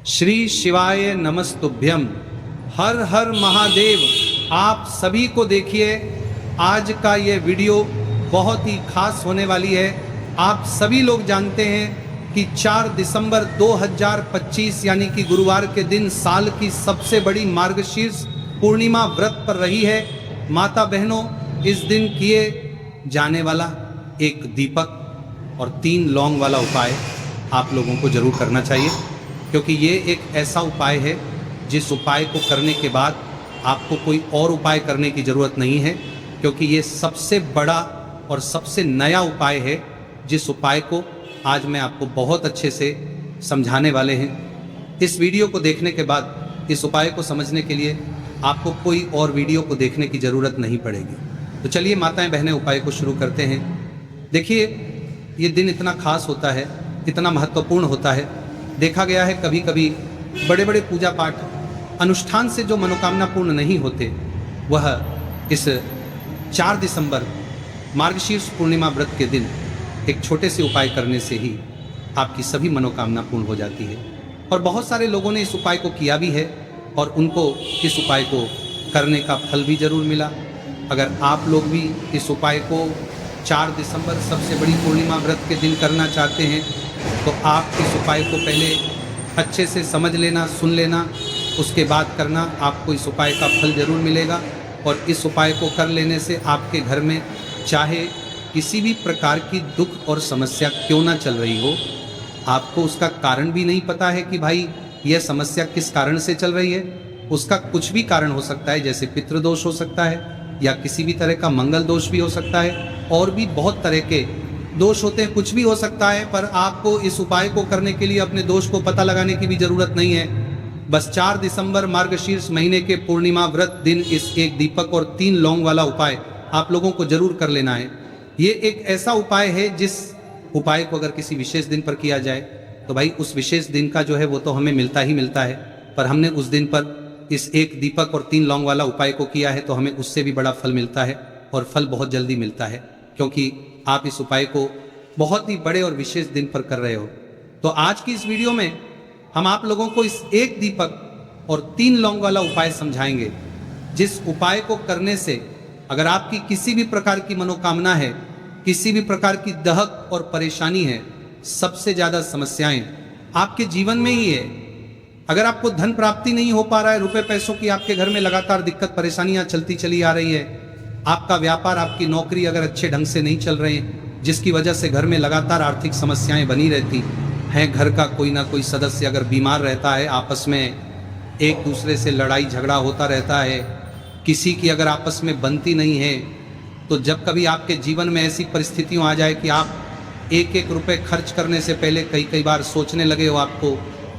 श्री शिवाय नमस्तुभ्यम। हर हर महादेव। आप सभी को देखिए, आज का ये वीडियो बहुत ही खास होने वाली है। आप सभी लोग जानते हैं कि 4 दिसंबर 2025 यानी कि गुरुवार के दिन साल की सबसे बड़ी मार्गशीर्ष पूर्णिमा व्रत पर रही है। माता बहनों, इस दिन किए जाने वाला एक दीपक और 3 लौंग वाला उपाय आप लोगों को जरूर करना चाहिए, क्योंकि ये एक ऐसा उपाय है जिस उपाय को करने के बाद आपको कोई और उपाय करने की ज़रूरत नहीं है, क्योंकि ये सबसे बड़ा और सबसे नया उपाय है जिस उपाय को आज मैं आपको बहुत अच्छे से समझाने वाले हैं। इस वीडियो को देखने के बाद इस उपाय को समझने के लिए आपको कोई और वीडियो को देखने की ज़रूरत नहीं पड़ेगी। तो चलिए माताएं बहनें, उपाय को शुरू करते हैं। देखिए, ये दिन इतना खास होता है, इतना महत्वपूर्ण होता है। देखा गया है कभी कभी बड़े बड़े पूजा पाठ अनुष्ठान से जो मनोकामना पूर्ण नहीं होते, वह इस 4 दिसंबर मार्गशीर्ष पूर्णिमा व्रत के दिन एक छोटे से उपाय करने से ही आपकी सभी मनोकामना पूर्ण हो जाती है। और बहुत सारे लोगों ने इस उपाय को किया भी है और उनको इस उपाय को करने का फल भी जरूर मिला। अगर आप लोग भी इस उपाय को 4 दिसंबर सबसे बड़ी पूर्णिमा व्रत के दिन करना चाहते हैं, तो आप इस उपाय को पहले अच्छे से समझ लेना, सुन लेना, उसके बाद करना। आपको इस उपाय का फल जरूर मिलेगा। और इस उपाय को कर लेने से आपके घर में चाहे किसी भी प्रकार की दुख और समस्या क्यों ना चल रही हो, आपको उसका कारण भी नहीं पता है कि भाई यह समस्या किस कारण से चल रही है, उसका कुछ भी कारण हो सकता है। जैसे पितृदोष हो सकता है, या किसी भी तरह का मंगल दोष भी हो सकता है, और भी बहुत तरह के दोष होते हैं, कुछ भी हो सकता है। पर आपको इस उपाय को करने के लिए अपने दोष को पता लगाने की भी ज़रूरत नहीं है। बस 4 दिसंबर मार्गशीर्ष महीने के पूर्णिमा व्रत दिन इस एक दीपक और 3 लौंग वाला उपाय आप लोगों को जरूर कर लेना है। ये एक ऐसा उपाय है जिस उपाय को अगर किसी विशेष दिन पर किया जाए तो भाई उस विशेष दिन का जो है वो तो हमें मिलता ही मिलता है। पर हमने उस दिन पर इस एक दीपक और 3 लौंग वाला उपाय को किया है तो हमें उससे भी बड़ा फल मिलता है, और फल बहुत जल्दी मिलता है, क्योंकि आप इस उपाय को बहुत ही बड़े और विशेष दिन पर कर रहे हो। तो आज की इस वीडियो में हम आप लोगों को इस एक दीपक और 3 लौंग वाला उपाय समझाएंगे, जिस उपाय को करने से अगर आपकी किसी भी प्रकार की मनोकामना है, किसी भी प्रकार की दहक और परेशानी है, सबसे ज्यादा समस्याएं आपके जीवन में ही है। अगर आपको धन प्राप्ति नहीं हो पा रहा है, रुपए पैसों की आपके घर में लगातार दिक्कत परेशानियां चलती चली आ रही है, आपका व्यापार, आपकी नौकरी अगर अच्छे ढंग से नहीं चल रहे हैं, जिसकी वजह से घर में लगातार आर्थिक समस्याएं बनी रहती हैं, घर का कोई ना कोई सदस्य अगर बीमार रहता है, आपस में एक दूसरे से लड़ाई झगड़ा होता रहता है, किसी की अगर आपस में बनती नहीं है, तो जब कभी आपके जीवन में ऐसी परिस्थितियां आ जाए कि आप एक एक रुपये खर्च करने से पहले कई बार सोचने लगे हो, आपको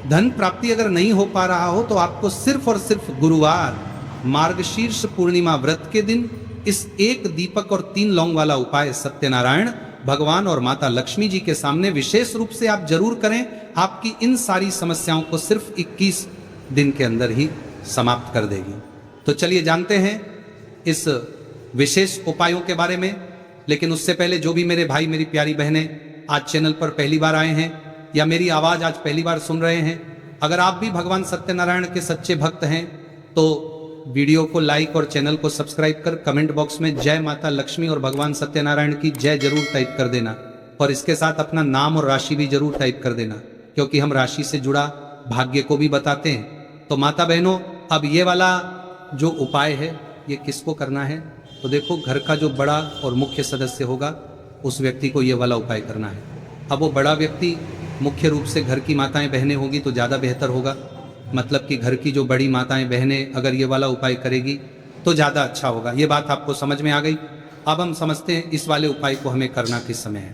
धन प्राप्ति अगर नहीं हो पा रहा हो, तो आपको सिर्फ और सिर्फ गुरुवार मार्गशीर्ष पूर्णिमा व्रत के दिन इस एक दीपक और 3 लौंग वाला उपाय सत्यनारायण भगवान और माता लक्ष्मी जी के सामने विशेष रूप से आप जरूर करें। आपकी इन सारी समस्याओं को सिर्फ 21 दिन के अंदर ही समाप्त कर देगी। तो चलिए जानते हैं इस विशेष उपायों के बारे में। लेकिन उससे पहले जो भी मेरे भाई मेरी प्यारी बहनें आज चैनल पर पहली बार आए हैं या मेरी आवाज़ आज पहली बार सुन रहे हैं, अगर आप भी भगवान सत्यनारायण के सच्चे भक्त हैं तो वीडियो को लाइक और चैनल को सब्सक्राइब कर कमेंट बॉक्स में जय माता लक्ष्मी और भगवान सत्यनारायण की जय जरूर टाइप कर देना, और इसके साथ अपना नाम और राशि भी जरूर टाइप कर देना, क्योंकि हम राशि से जुड़ा भाग्य को भी बताते हैं। तो माता बहनों, अब ये वाला जो उपाय है ये किसको करना है, तो देखो, घर का जो बड़ा और मुख्य सदस्य होगा उस व्यक्ति को ये वाला उपाय करना है। अब वो बड़ा व्यक्ति मुख्य रूप से घर की माताएं बहनें होगी तो ज़्यादा बेहतर होगा। मतलब कि घर की जो बड़ी माताएं बहनें अगर ये वाला उपाय करेगी तो ज़्यादा अच्छा होगा। ये बात आपको समझ में आ गई। अब हम समझते हैं इस वाले उपाय को हमें करना किस समय है।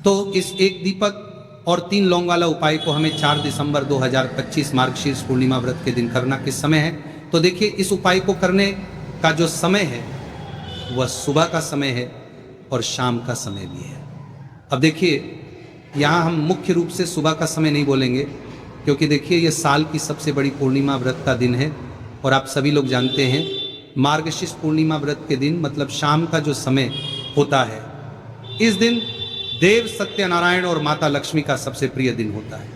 तो इस एक दीपक और 3 लौंग वाला उपाय को हमें 4 दिसंबर 2025 मार्गशीर्ष पूर्णिमा व्रत के दिन करना किस समय है। तो देखिए, इस उपाय को करने का जो समय है वह सुबह का समय है और शाम का समय भी है। अब देखिए, यहाँ हम मुख्य रूप से सुबह का समय नहीं बोलेंगे, क्योंकि देखिए ये साल की सबसे बड़ी पूर्णिमा व्रत का दिन है। और आप सभी लोग जानते हैं मार्गशीर्ष पूर्णिमा व्रत के दिन मतलब शाम का जो समय होता है, इस दिन देव सत्यनारायण और माता लक्ष्मी का सबसे प्रिय दिन होता है।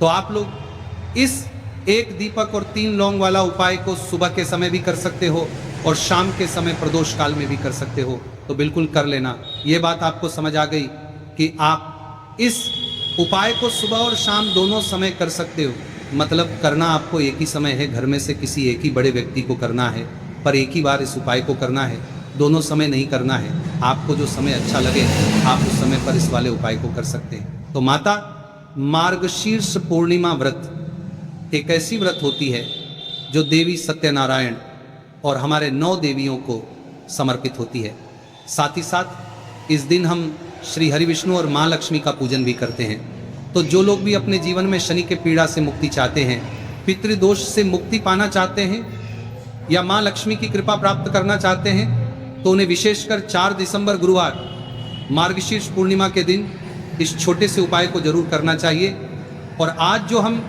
तो आप लोग इस एक दीपक और 3 लौंग वाला उपाय को सुबह के समय भी कर सकते हो और शाम के समय प्रदोष काल में भी कर सकते हो, तो बिल्कुल कर लेना। ये बात आपको समझ आ गई कि आप इस उपाय को सुबह और शाम दोनों समय कर सकते हो। मतलब करना आपको एक ही समय है, घर में से किसी एक ही बड़े व्यक्ति को करना है, पर एक ही बार इस उपाय को करना है, दोनों समय नहीं करना है। आपको जो समय अच्छा लगे आप उस समय पर इस वाले उपाय को कर सकते हैं। तो माता, मार्गशीर्ष पूर्णिमा व्रत एक ऐसी व्रत होती है जो देवी सत्यनारायण और हमारे 9 देवियों को समर्पित होती है। साथ ही साथ इस दिन हम श्री हरि विष्णु और माँ लक्ष्मी का पूजन भी करते हैं। तो जो लोग भी अपने जीवन में शनि के पीड़ा से मुक्ति चाहते हैं, पितृदोष से मुक्ति पाना चाहते हैं या माँ लक्ष्मी की कृपा प्राप्त करना चाहते हैं, तो उन्हें विशेषकर 4 दिसंबर गुरुवार मार्गशीर्ष पूर्णिमा के दिन इस छोटे से उपाय को जरूर करना चाहिए। और आज जो हम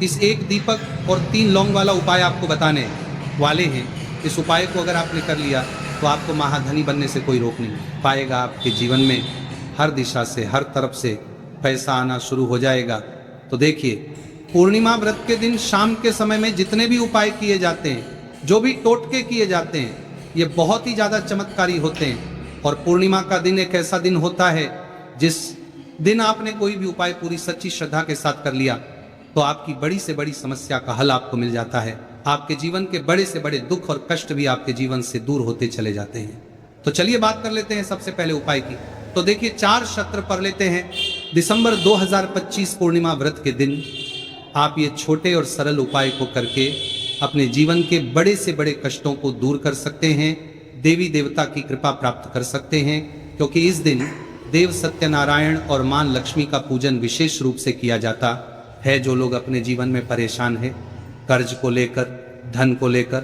इस एक दीपक और 3 लौंग वाला उपाय आपको बताने वाले हैं, इस उपाय को अगर आपने कर लिया तो आपको महाधनी बनने से कोई रोक नहीं पाएगा। आपके जीवन में हर दिशा से, हर तरफ से पैसा आना शुरू हो जाएगा। तो देखिए, पूर्णिमा व्रत के दिन शाम के समय में जितने भी उपाय किए जाते हैं, जो भी टोटके किए जाते हैं, ये बहुत ही ज़्यादा चमत्कारी होते हैं। और पूर्णिमा का दिन एक ऐसा दिन होता है जिस दिन आपने कोई भी उपाय पूरी सच्ची श्रद्धा के साथ कर लिया तो आपकी बड़ी से बड़ी समस्या का हल आपको मिल जाता है। आपके जीवन के बड़े से बड़े दुख और कष्ट भी आपके जीवन से दूर होते चले जाते हैं। तो चलिए बात कर लेते हैं सबसे पहले उपाय की। तो देखिए, 4 शस्त्र पढ़ लेते हैं। दिसंबर 2025 पूर्णिमा व्रत के दिन आप ये छोटे और सरल उपाय को करके अपने जीवन के बड़े से बड़े कष्टों को दूर कर सकते हैं, देवी देवता की कृपा प्राप्त कर सकते हैं। क्योंकि इस दिन देव सत्यनारायण और मां लक्ष्मी का पूजन विशेष रूप से किया जाता है। जो लोग अपने जीवन में परेशान हैं, कर्ज को लेकर, धन को लेकर,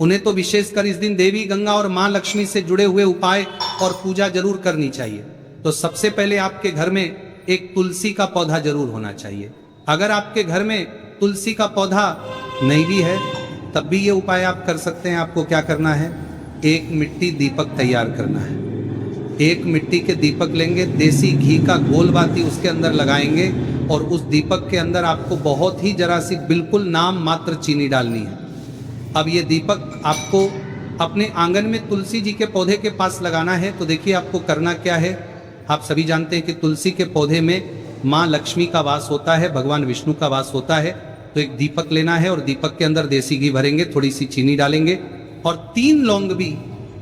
उन्हें तो विशेषकर इस दिन देवी गंगा और मां लक्ष्मी से जुड़े हुए उपाय और पूजा जरूर करनी चाहिए। तो सबसे पहले आपके घर में एक तुलसी का पौधा जरूर होना चाहिए। अगर आपके घर में तुलसी का पौधा नहीं भी है तब भी ये उपाय आप कर सकते हैं। आपको क्या करना है, एक मिट्टी दीपक तैयार करना है। एक मिट्टी के दीपक लेंगे, देसी घी का गोल बाती उसके अंदर लगाएंगे और उस दीपक के अंदर आपको बहुत ही जरा सी बिल्कुल नाम मात्र चीनी डालनी है। अब ये दीपक आपको अपने आंगन में तुलसी जी के पौधे के पास लगाना है। तो देखिए, आपको करना क्या है। आप सभी जानते हैं कि तुलसी के पौधे में माँ लक्ष्मी का वास होता है, भगवान विष्णु का वास होता है। तो एक दीपक लेना है और दीपक के अंदर देसी घी भरेंगे, थोड़ी सी चीनी डालेंगे और 3 लौंग भी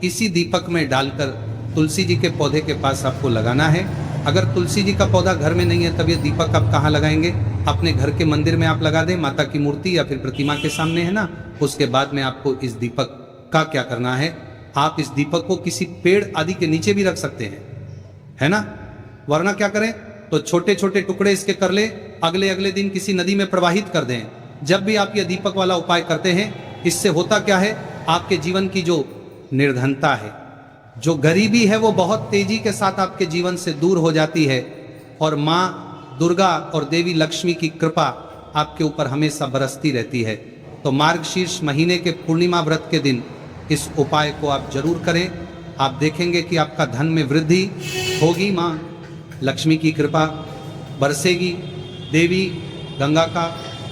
इसी दीपक में डालकर तुलसी जी के पौधे के पास आपको लगाना है। अगर तुलसी जी का पौधा घर में नहीं है तब ये दीपक आप कहाँ लगाएंगे, अपने घर के मंदिर में आप लगा दें, माता की मूर्ति या फिर प्रतिमा के सामने, है ना। उसके बाद में आपको इस दीपक का क्या करना है, आप इस दीपक को किसी पेड़ आदि के नीचे भी रख सकते हैं, है ना। वरना क्या करें, तो छोटे छोटे टुकड़े इसके कर ले, अगले दिन किसी नदी में प्रवाहित कर दें। जब भी आप ये दीपक वाला उपाय करते हैं, इससे होता क्या है, आपके जीवन की जो निर्धनता है, जो गरीबी है, वो बहुत तेजी के साथ आपके जीवन से दूर हो जाती है और माँ दुर्गा और देवी लक्ष्मी की कृपा आपके ऊपर हमेशा बरसती रहती है। तो मार्गशीर्ष महीने के पूर्णिमा व्रत के दिन इस उपाय को आप जरूर करें। आप देखेंगे कि आपका धन में वृद्धि होगी, माँ लक्ष्मी की कृपा बरसेगी, देवी गंगा का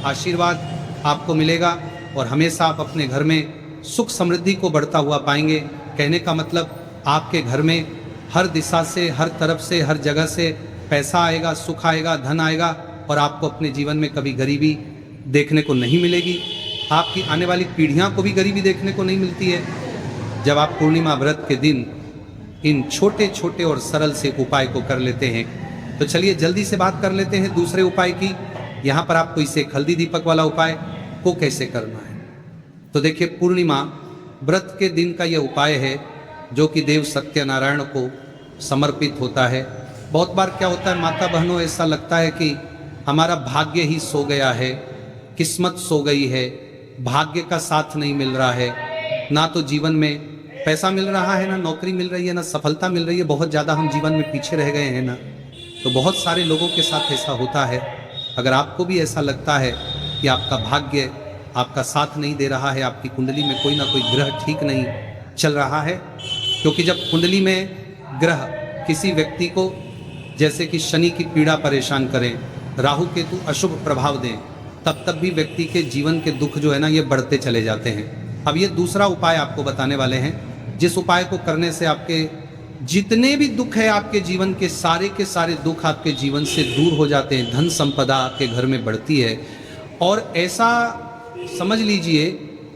आशीर्वाद आपको मिलेगा और हमेशा आप अपने घर में सुख समृद्धि को बढ़ता हुआ पाएंगे। कहने का मतलब, आपके घर में हर दिशा से, हर तरफ से, हर जगह से पैसा आएगा, सुख आएगा, धन आएगा और आपको अपने जीवन में कभी गरीबी देखने को नहीं मिलेगी। आपकी आने वाली पीढ़ियां को भी गरीबी देखने को नहीं मिलती है जब आप पूर्णिमा व्रत के दिन इन छोटे छोटे और सरल से उपाय को कर लेते हैं। तो चलिए जल्दी से बात कर लेते हैं दूसरे उपाय की। यहाँ पर आपको इसे हल्दी दीपक वाला उपाय को कैसे करना है। तो देखिए, पूर्णिमा व्रत के दिन का यह उपाय है जो कि देव सत्यनारायण को समर्पित होता है। बहुत बार क्या होता है माता बहनों, ऐसा लगता है कि हमारा भाग्य ही सो गया है, किस्मत सो गई है, भाग्य का साथ नहीं मिल रहा है, ना तो जीवन में पैसा मिल रहा है, ना नौकरी मिल रही है, ना सफलता मिल रही है, बहुत ज़्यादा हम जीवन में पीछे रह गए हैं ना। तो बहुत सारे लोगों के साथ ऐसा होता है। अगर आपको भी ऐसा लगता है कि आपका भाग्य आपका साथ नहीं दे रहा है, आपकी कुंडली में कोई ना कोई ग्रह ठीक नहीं चल रहा है, क्योंकि जब कुंडली में ग्रह किसी व्यक्ति को जैसे कि शनि की पीड़ा परेशान करें, राहु केतु अशुभ प्रभाव दें, तब तब भी व्यक्ति के जीवन के दुख जो है ना ये बढ़ते चले जाते हैं। अब ये दूसरा उपाय आपको बताने वाले हैं, जिस उपाय को करने से आपके जितने भी दुख है आपके जीवन के सारे दुख आपके जीवन से दूर हो जाते हैं, धन संपदा आपके घर में बढ़ती है। और ऐसा समझ लीजिए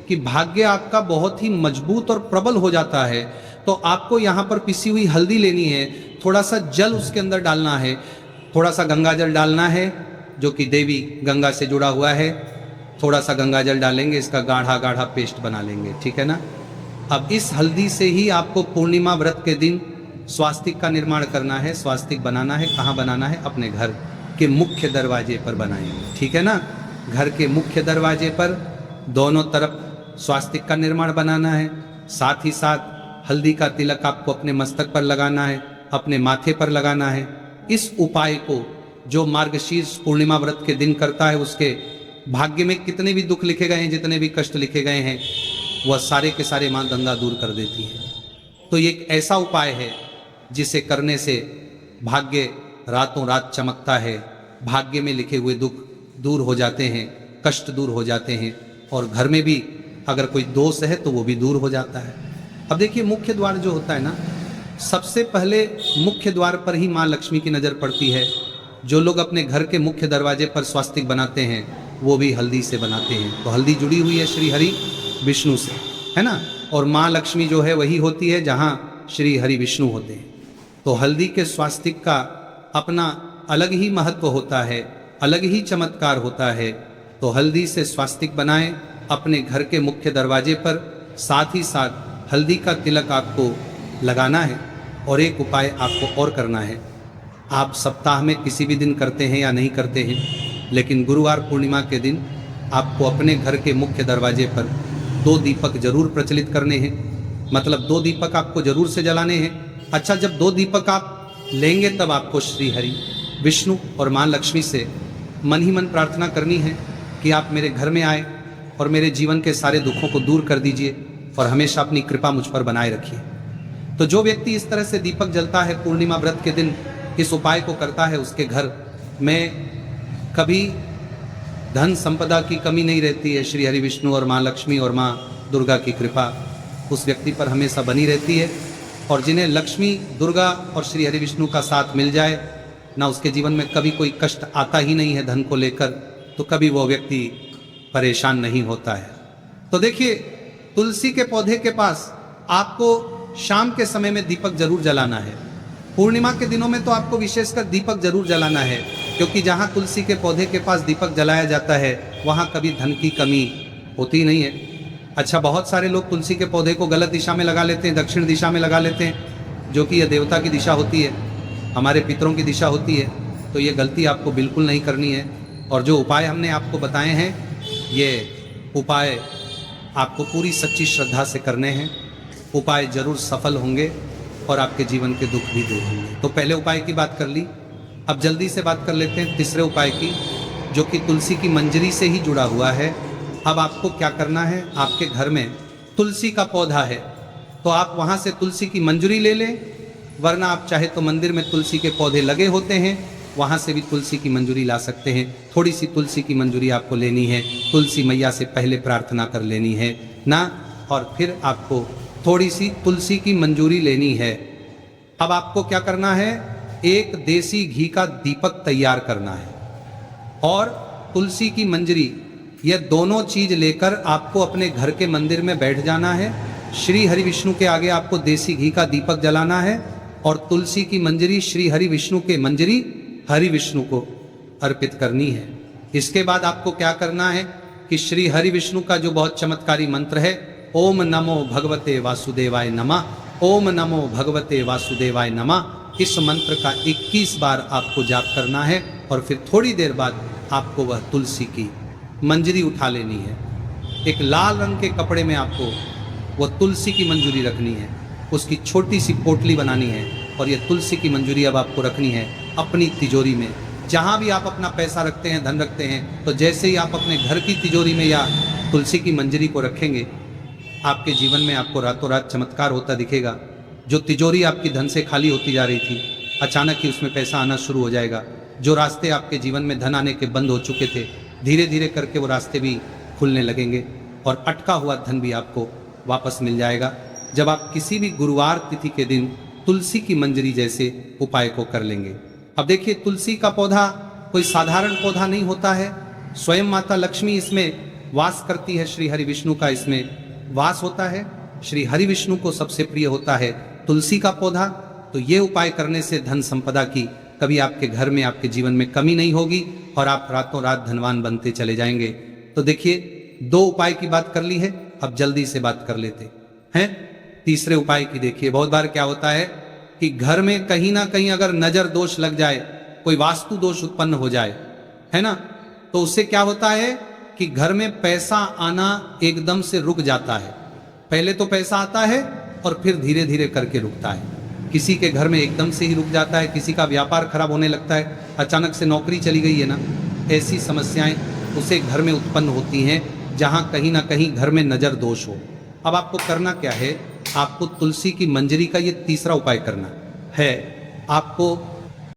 कि भाग्य आपका बहुत ही मजबूत और प्रबल हो जाता है। तो आपको यहाँ पर पिसी हुई हल्दी लेनी है, थोड़ा सा जल उसके अंदर डालना है, थोड़ा सा गंगा जल डालना है जो कि देवी गंगा से जुड़ा हुआ है। थोड़ा सा गंगा जल डालेंगे, इसका गाढ़ा गाढ़ा पेस्ट बना लेंगे, ठीक है ना। अब इस हल्दी से ही आपको पूर्णिमा व्रत के दिन स्वास्तिक का निर्माण करना है। स्वास्तिक बनाना है, कहाँ बनाना है? अपने घर के मुख्य दरवाजे पर बनाएंगे, ठीक है ना। घर के मुख्य दरवाजे पर दोनों तरफ स्वास्तिक का निर्माण बनाना है। साथ ही साथ हल्दी का तिलक आपको अपने मस्तक पर लगाना है, अपने माथे पर लगाना है। इस उपाय को जो मार्गशीर्ष पूर्णिमा व्रत के दिन करता है, उसके भाग्य में कितने भी दुख लिखे गए हैं, जितने भी कष्ट लिखे गए हैं, वह सारे के सारे माँ गंगा दूर कर देती है। तो ये एक ऐसा उपाय है जिसे करने से भाग्य रातों रात चमकता है, भाग्य में लिखे हुए दुख दूर हो जाते हैं, कष्ट दूर हो जाते हैं, और घर में भी अगर कोई दोष है तो वो भी दूर हो जाता है। अब देखिए, मुख्य द्वार जो होता है ना, सबसे पहले मुख्य द्वार पर ही माँ लक्ष्मी की नज़र पड़ती है। जो लोग अपने घर के मुख्य दरवाजे पर स्वास्तिक बनाते हैं वो भी हल्दी से बनाते हैं। तो हल्दी जुड़ी हुई है श्री हरि विष्णु से, है ना। और माँ लक्ष्मी जो है वही होती है जहाँ श्री हरि विष्णु होते हैं। तो हल्दी के स्वास्तिक का अपना अलग ही महत्व होता है, अलग ही चमत्कार होता है। तो हल्दी से स्वास्तिक बनाएं अपने घर के मुख्य दरवाजे पर। साथ ही साथ हल्दी का तिलक आपको लगाना है। और एक उपाय आपको और करना है, आप सप्ताह में किसी भी दिन करते हैं या नहीं करते हैं, लेकिन गुरुवार पूर्णिमा के दिन आपको अपने घर के मुख्य दरवाजे पर 2 दीपक जरूर प्रचलित करने हैं। मतलब 2 दीपक आपको जरूर से जलाने हैं। अच्छा, जब 2 दीपक आप लेंगे तब आपको श्री हरि विष्णु और माँ लक्ष्मी से मन ही मन प्रार्थना करनी है कि आप मेरे घर में आए और मेरे जीवन के सारे दुखों को दूर कर दीजिए और हमेशा अपनी कृपा मुझ पर बनाए रखिए। तो जो व्यक्ति इस तरह से दीपक जलता है पूर्णिमा व्रत के दिन, इस उपाय को करता है, उसके घर में कभी धन संपदा की कमी नहीं रहती है। श्री हरि विष्णु और माँ लक्ष्मी और माँ दुर्गा की कृपा उस व्यक्ति पर हमेशा बनी रहती है। और जिन्हें लक्ष्मी, दुर्गा और श्री हरि विष्णु का साथ मिल जाए ना, उसके जीवन में कभी कोई कष्ट आता ही नहीं है धन को लेकर, तो कभी वो व्यक्ति परेशान नहीं होता है। तो देखिए, तुलसी के पौधे के पास आपको शाम के समय में दीपक जरूर जलाना है। पूर्णिमा के दिनों में तो आपको विशेषकर दीपक जरूर जलाना है, क्योंकि जहाँ तुलसी के पौधे के पास दीपक जलाया जाता है वहाँ कभी धन की कमी होती नहीं है। अच्छा, बहुत सारे लोग तुलसी के पौधे को गलत दिशा में लगा लेते हैं, दक्षिण दिशा में लगा लेते हैं, जो कि यह देवता की दिशा होती है, हमारे पितरों की दिशा होती है। तो ये गलती आपको बिल्कुल नहीं करनी है। और जो उपाय हमने आपको बताए हैं, ये उपाय आपको पूरी सच्ची श्रद्धा से करने हैं। उपाय जरूर सफल होंगे और आपके जीवन के दुख भी दूर होंगे। तो पहले उपाय की बात कर ली, अब जल्दी से बात कर लेते हैं तीसरे उपाय की, जो कि तुलसी की मंजरी से ही जुड़ा हुआ है। अब आपको क्या करना है, आपके घर में तुलसी का पौधा है तो आप वहाँ से तुलसी की मंजरी ले लें, वरना आप चाहे तो मंदिर में तुलसी के पौधे लगे होते हैं, वहाँ से भी तुलसी की मंजरी ला सकते हैं। थोड़ी सी तुलसी की मंजरी आपको लेनी है, तुलसी मैया से पहले प्रार्थना कर लेनी है ना, और फिर आपको थोड़ी सी तुलसी की मंजूरी लेनी है। अब आपको क्या करना है, एक देसी घी का दीपक तैयार करना है और तुलसी की मंजरी, यह दोनों चीज लेकर आपको अपने घर के मंदिर में बैठ जाना है। श्री हरि विष्णु के आगे आपको देसी घी का दीपक जलाना है और तुलसी की मंजरी श्री हरि विष्णु के मंजरी हरि विष्णु को अर्पित करनी है। इसके बाद आपको क्या करना है कि श्री हरि विष्णु का जो बहुत चमत्कारी मंत्र है, ओम नमो भगवते वासुदेवाय नमः, ओम नमो भगवते वासुदेवाय नमः, इस मंत्र का 21 बार आपको जाप करना है। और फिर थोड़ी देर बाद आपको वह तुलसी की मंजरी उठा लेनी है। एक लाल रंग के कपड़े में आपको वह तुलसी की मंजरी रखनी है, उसकी छोटी सी पोटली बनानी है और यह तुलसी की मंजरी अब आपको रखनी है अपनी तिजोरी में। जहाँ भी आप अपना पैसा रखते हैं, धन रखते हैं, तो जैसे ही आप अपने घर की तिजोरी में या तुलसी की मंजरी को रखेंगे, आपके जीवन में आपको रातों रात चमत्कार होता दिखेगा। जो तिजोरी आपकी धन से खाली होती जा रही थी, अचानक ही उसमें पैसा आना शुरू हो जाएगा। जो रास्ते आपके जीवन में धन आने के बंद हो चुके थे, धीरे धीरे करके वो रास्ते भी खुलने लगेंगे और अटका हुआ धन भी आपको वापस मिल जाएगा जब आप किसी भी गुरुवार तिथि के दिन तुलसी की मंजरी जैसे उपाय को कर लेंगे। अब देखिए, तुलसी का पौधा कोई साधारण पौधा नहीं होता है। स्वयं माता लक्ष्मी इसमें वास करती है, श्री हरि विष्णु का इसमें वास होता है। श्री हरि विष्णु को सबसे प्रिय होता है तुलसी का पौधा। तो ये उपाय करने से धन संपदा की कभी आपके घर में, आपके जीवन में कमी नहीं होगी और आप रातों रात धनवान बनते चले जाएंगे। तो देखिए, 2 उपाय की बात कर ली है, अब जल्दी से बात कर लेते हैं तीसरे उपाय की। देखिए, बहुत बार क्या होता है कि घर में कहीं ना कहीं अगर नजर दोष लग जाए, कोई वास्तु दोष उत्पन्न हो जाए, है ना, तो उससे क्या होता है कि घर में पैसा आना एकदम से रुक जाता है। पहले तो पैसा आता है और फिर धीरे धीरे करके रुकता है। किसी के घर में एकदम से ही रुक जाता है, किसी का व्यापार खराब होने लगता है, अचानक से नौकरी चली गई है ना, ऐसी समस्याएं उसे घर में उत्पन्न होती हैं जहां कहीं ना कहीं घर में नजर दोष हो। अब आपको करना क्या है, आपको तुलसी की मंजरी का ये तीसरा उपाय करना है। आपको